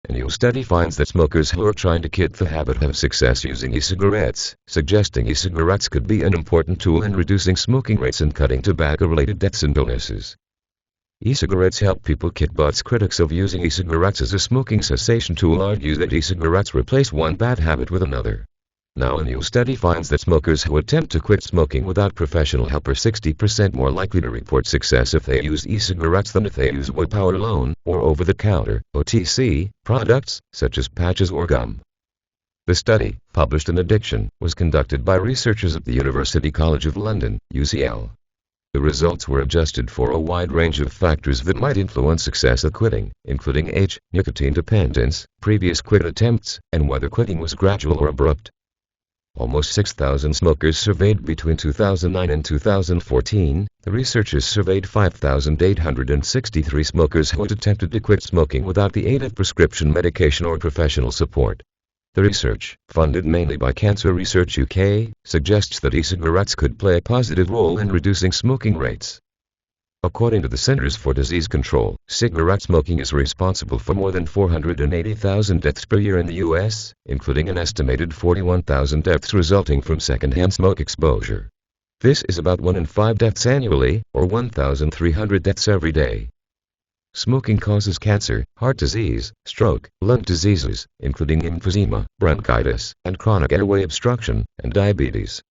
A new study finds that smokers who are trying to kick the habit have success using e-cigarettes, suggesting e-cigarettes could be an important tool in reducing smoking rates and cutting tobacco-related deaths and illnesses. E-cigarettes help people kick butts. Critics of using e-cigarettes as a smoking cessation tool argue that e-cigarettes replace one bad habit with another. Now a new study finds that smokers who attempt to quit smoking without professional help are 60% more likely to report success if they use e-cigarettes than if they use willpower alone, or over-the-counter, OTC, products, such as patches or gum. The study, published in Addiction, was conducted by researchers at the University College of London, UCL. The results were adjusted for a wide range of factors that might influence success at quitting, including age, nicotine dependence, previous quit attempts, and whether quitting was gradual or abrupt. Almost 6,000 smokers surveyed between 2009 and 2014, the researchers surveyed 5,863 smokers who had attempted to quit smoking without the aid of prescription medication or professional support. The research, funded mainly by Cancer Research UK, suggests that e-cigarettes could play a positive role in reducing smoking rates. According to the Centers for Disease Control, cigarette smoking is responsible for more than 480,000 deaths per year in the U.S., including an estimated 41,000 deaths resulting from secondhand smoke exposure. This is about 1 in 5 deaths annually, or 1,300 deaths every day. Smoking causes cancer, heart disease, stroke, lung diseases, including emphysema, bronchitis, and chronic airway obstruction, and diabetes.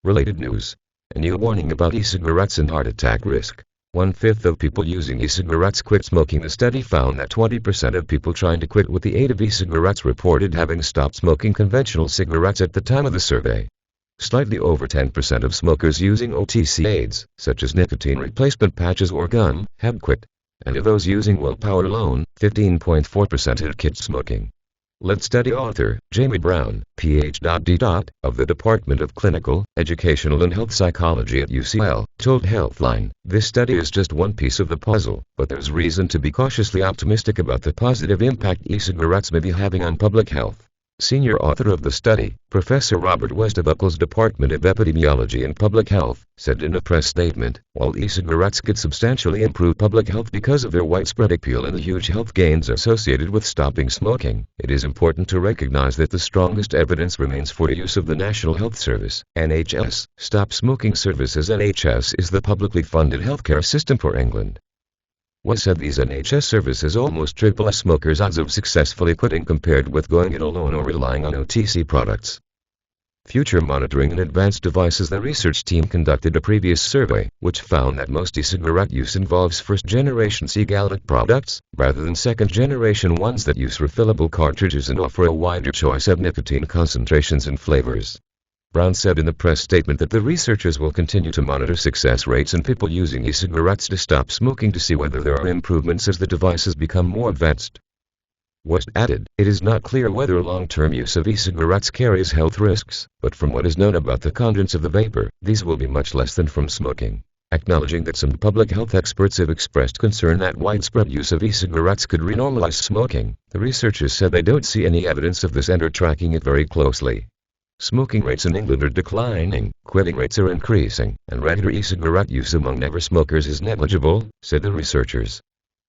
Related news. A new warning about e-cigarettes and heart attack risk. 1/5 of people using e-cigarettes quit smoking. The study found that 20% of people trying to quit with the aid of e-cigarettes reported having stopped smoking conventional cigarettes at the time of the survey. Slightly over 10% of smokers using OTC aids, such as nicotine replacement patches or gum, had quit. And of those using willpower alone, 15.4% had quit smoking. Lead study author, Jamie Brown, Ph.D. of the Department of Clinical, Educational and Health Psychology at UCL, told Healthline, "This study is just one piece of the puzzle, but there's reason to be cautiously optimistic about the positive impact e-cigarettes may be having on public health." Senior author of the study, Professor Robert Westabuckle's Department of Epidemiology and Public Health, said in a press statement, "While e-cigarettes could substantially improve public health because of their widespread appeal and the huge health gains associated with stopping smoking, it is important to recognize that the strongest evidence remains for the use of the National Health Service, NHS. Stop Smoking Services NHS is the publicly funded healthcare system for England. West said these NHS services almost triple a smoker's odds of successfully quitting compared with going it alone or relying on OTC products. Future monitoring and advanced devices. The research team conducted a previous survey, which found that most e-cigarette use involves first-generation cigarette products, rather than second-generation ones that use refillable cartridges and offer a wider choice of nicotine concentrations and flavors. Brown said in the press statement that the researchers will continue to monitor success rates in people using e-cigarettes to stop smoking to see whether there are improvements as the devices become more advanced. West added, "It is not clear whether long-term use of e-cigarettes carries health risks, but from what is known about the contents of the vapor, these will be much less than from smoking." Acknowledging that some public health experts have expressed concern that widespread use of e-cigarettes could renormalize smoking, the researchers said they don't see any evidence of this and are tracking it very closely. Smoking rates in England are declining, quitting rates are increasing, and regular e-cigarette use among never smokers is negligible, said the researchers.